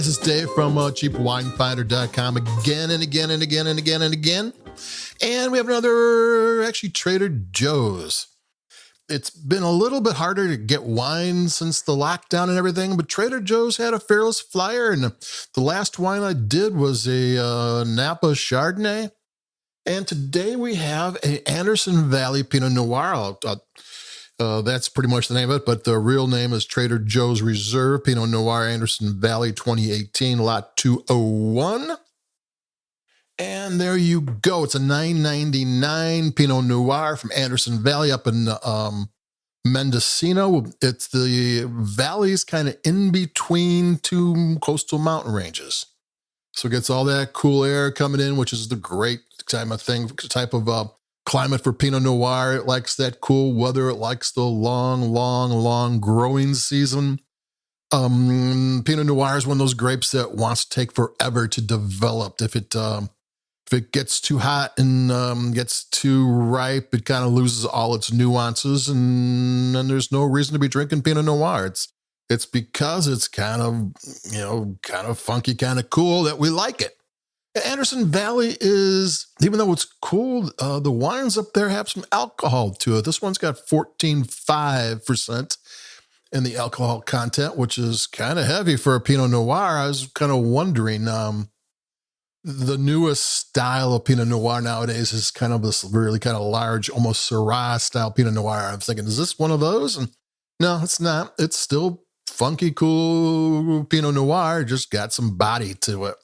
guys, it's Dave from cheapwinefinder.com again and again and again and again and again. And we have another, actually, Trader Joe's. It's been a little bit harder to get wine since the lockdown and everything, but Trader Joe's had a fearless flyer, and the last wine I did was a Napa Chardonnay. And today we have an Anderson Valley Pinot Noir. That's pretty much the name of it, but the real name is Trader Joe's Reserve Pinot Noir Anderson Valley 2018, lot 201. And there you go. It's a $9.99 Pinot Noir from Anderson Valley up in Mendocino. It's the valley's kind of in between two coastal mountain ranges. So it gets all that cool air coming in, which is the great type of climate for Pinot Noir. It likes that cool weather. It likes the long growing season. Pinot Noir is one of those grapes that wants to take forever to develop. If it gets too hot and gets too ripe, it kind of loses all its nuances, and there's no reason to be drinking Pinot Noir. It's because it's kind of funky, kind of cool that we like it. Anderson Valley is, even though it's cool, the wines up there have some alcohol to it. This one's got 14.5% in the alcohol content, which is kind of heavy for a Pinot Noir. I was kind of wondering, the newest style of Pinot Noir nowadays is kind of this really kind of large, almost Syrah style Pinot Noir. I'm thinking, is this one of those? And no, it's not. It's still funky, cool Pinot Noir, just got some body to it.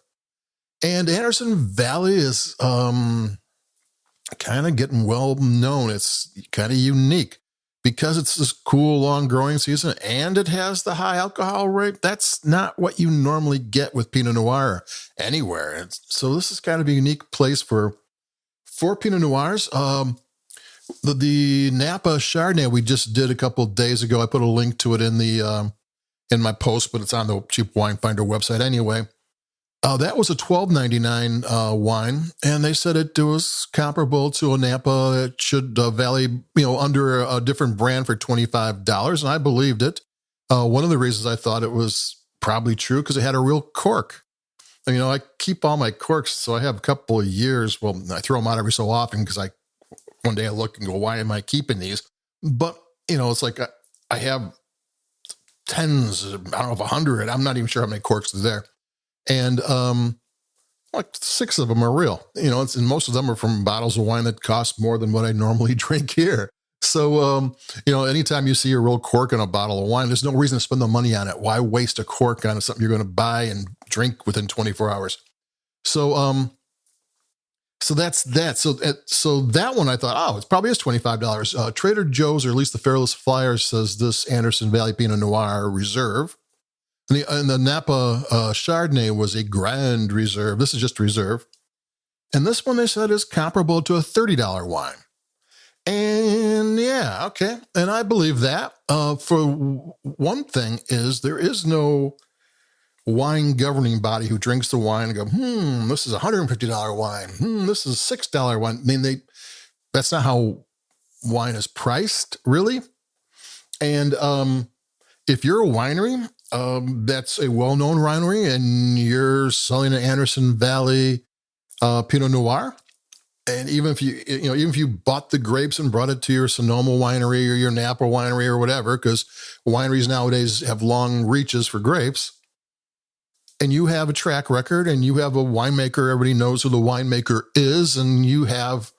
And Anderson Valley is kind of getting well known. It's kind of unique because it's this cool, long growing season and it has the high alcohol rate. That's not what you normally get with Pinot Noir anywhere. So this is kind of a unique place for Pinot Noirs. The Napa Chardonnay we just did a couple of days ago. I put a link to it in my post, but it's on the Cheap Wine Finder website anyway. That was a $12.99 wine, and they said it was comparable to a Napa. It should Valley, under a different brand for $25, and I believed it. One of the reasons I thought it was probably true because it had a real cork. I keep all my corks, so I have a couple of years. Well, I throw them out every so often because one day I look and go, why am I keeping these? But, it's like I have tens, I don't know if 100. I'm not even sure how many corks are there. And like 6 of them are real, and most of them are from bottles of wine that cost more than what I normally drink here. So, anytime you see a real cork in a bottle of wine, there's no reason to spend the money on it. Why waste a cork on something you're going to buy and drink within 24 hours? So, so that's that. So that one I thought, it probably is $25. Trader Joe's, or at least the Fearless Flyer, says this Anderson Valley Pinot Noir Reserve. And the Napa Chardonnay was a Grand Reserve. This is just Reserve. And this one they said is comparable to a $30 wine. And yeah, okay. And I believe that. For one thing is there is no wine governing body who drinks the wine and go, this is a $150 wine. This is a $6 wine. I mean, that's not how wine is priced, really. And if you're a winery, that's a well-known winery, and you're selling an Anderson Valley Pinot Noir. And even if you bought the grapes and brought it to your Sonoma winery or your Napa winery or whatever, because wineries nowadays have long reaches for grapes, and you have a track record and you have a winemaker, everybody knows who the winemaker is, and you have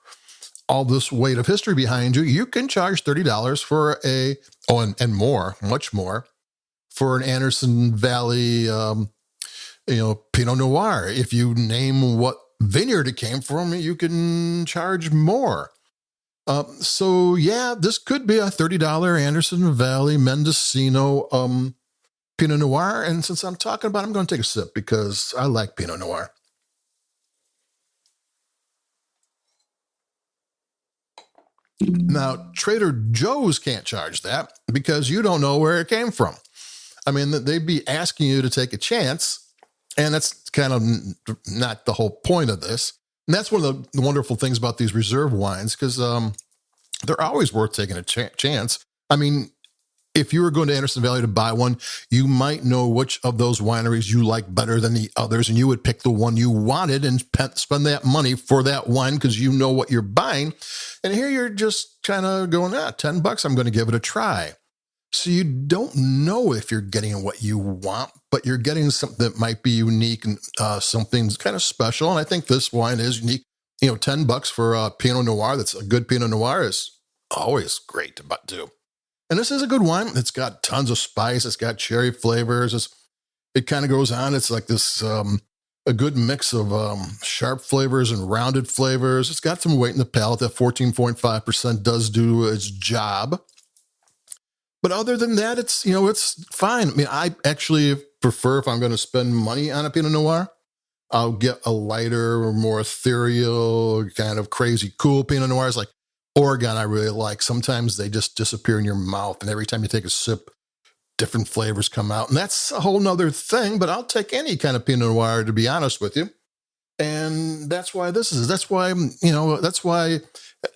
all this weight of history behind you, you can charge $30 for and more, much more, for an Anderson Valley, Pinot Noir. If you name what vineyard it came from, you can charge more. So yeah, this could be a $30 Anderson Valley Mendocino Pinot Noir. And since I'm talking about it, I'm going to take a sip because I like Pinot Noir. Now, Trader Joe's can't charge that because you don't know where it came from. I mean, they'd be asking you to take a chance, and that's kind of not the whole point of this. And that's one of the wonderful things about these reserve wines, because they're always worth taking a chance. I mean, if you were going to Anderson Valley to buy one, you might know which of those wineries you like better than the others, and you would pick the one you wanted and spend that money for that wine because you know what you're buying. And here you're just kind of going, $10, I'm going to give it a try. So you don't know if you're getting what you want, but you're getting something that might be unique and something kind of special. And I think this wine is unique. $10 for a Pinot Noir. That's a good Pinot Noir is always great to do. And this is a good wine. It's got tons of spice. It's got cherry flavors. It kind of goes on. It's like this, a good mix of sharp flavors and rounded flavors. It's got some weight in the palate. That 14.5% does do its job. But other than that, it's fine. I mean, I actually prefer, if I'm going to spend money on a Pinot Noir, I'll get a lighter, more ethereal, kind of crazy cool Pinot Noirs. Like Oregon, I really like. Sometimes they just disappear in your mouth, and every time you take a sip, different flavors come out. And that's a whole nother thing, but I'll take any kind of Pinot Noir, to be honest with you. And that's why this why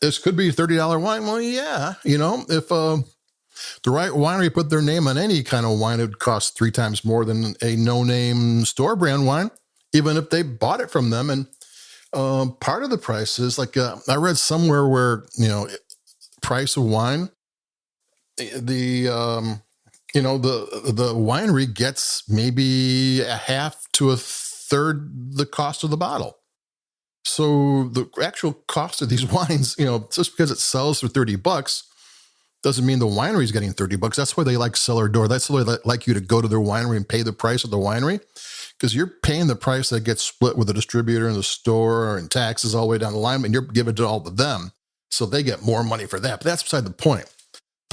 this could be a $30 wine. Well, yeah, if the right winery put their name on any kind of wine, it would cost 3 times more than a no-name store brand wine, even if they bought it from them. And part of the price is like, I read somewhere where, price of wine, the winery gets maybe a half to a third the cost of the bottle. So the actual cost of these wines, just because it sells for $30 doesn't mean the winery is getting $30. That's why they like cellar door. That's why they like you to go to their winery and pay the price of the winery, because you're paying the price that gets split with the distributor and the store and taxes all the way down the line, and you're giving it all to them. So they get more money for that. But that's beside the point.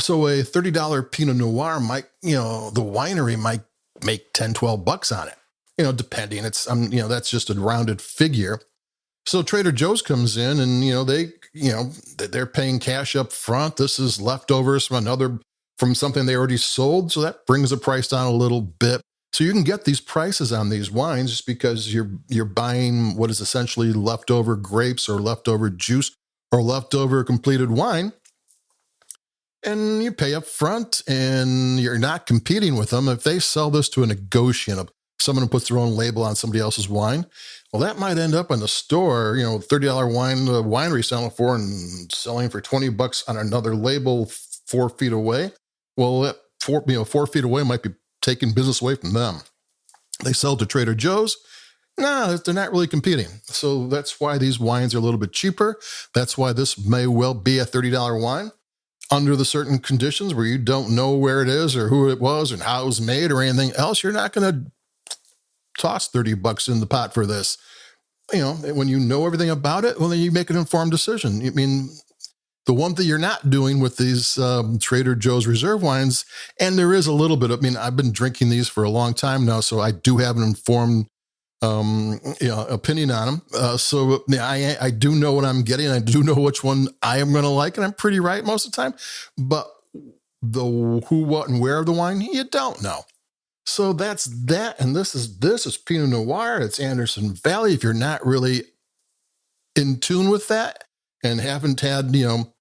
So a $30 Pinot Noir might, the winery might make $10, $12 on it, depending. It's, that's just a rounded figure. So Trader Joe's comes in and, they're paying cash up front. This is leftovers from something they already sold. So that brings the price down a little bit. So you can get these prices on these wines just because you're buying what is essentially leftover grapes or leftover juice or leftover completed wine. And you pay up front and you're not competing with them. If they sell this to a negotiant, someone who puts their own label on somebody else's wine, well, that might end up in the store, $30 wine, the winery selling for and selling for $20 on another label 4 feet away. Well, that 4 feet away might be taking business away from them. They sell to Trader Joe's. No, they're not really competing. So that's why these wines are a little bit cheaper. That's why this may well be a $30 wine under the certain conditions where you don't know where it is or who it was and how it was made or anything else. You're not going to toss $30 in the pot for this. When you know everything about it, well, then you make an informed decision. I mean, the one thing you're not doing with these Trader Joe's reserve wines, and there is a little bit of, I've been drinking these for a long time now, so I do have an informed opinion on them. So I do know what I'm getting. I do know which one I am going to like, and I'm pretty right most of the time. But the who, what, and where of the wine, you don't know. So that's that. And this is Pinot Noir. It's Anderson Valley. If you're not really in tune with that and haven't had, you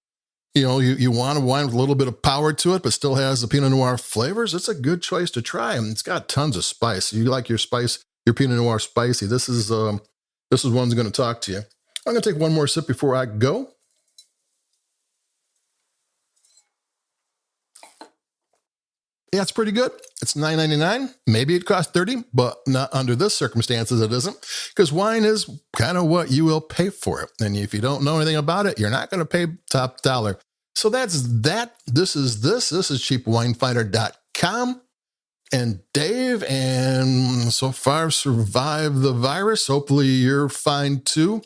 want a wine with a little bit of power to it, but still has the Pinot Noir flavors, it's a good choice to try. And it's got tons of spice. You like your Pinot Noir spicy. This is one's going to talk to you. I'm going to take one more sip before I go. Yeah, it's pretty good. It's $9.99. Maybe it costs $30, but not under this circumstances it isn't, because wine is kind of what you will pay for it. And if you don't know anything about it, you're not going to pay top dollar. So that's that. This is cheapwinefinder.com. And Dave, and so far survived the virus. Hopefully you're fine too.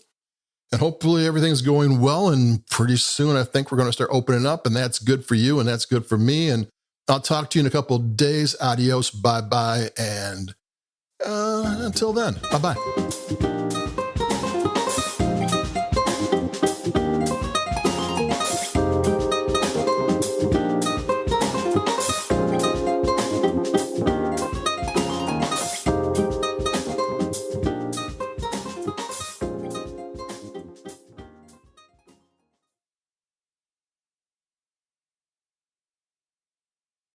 And hopefully everything's going well. And pretty soon I think we're going to start opening up, and that's good for you and that's good for me. And I'll talk to you in a couple of days. Adios, bye-bye, and until then, bye-bye.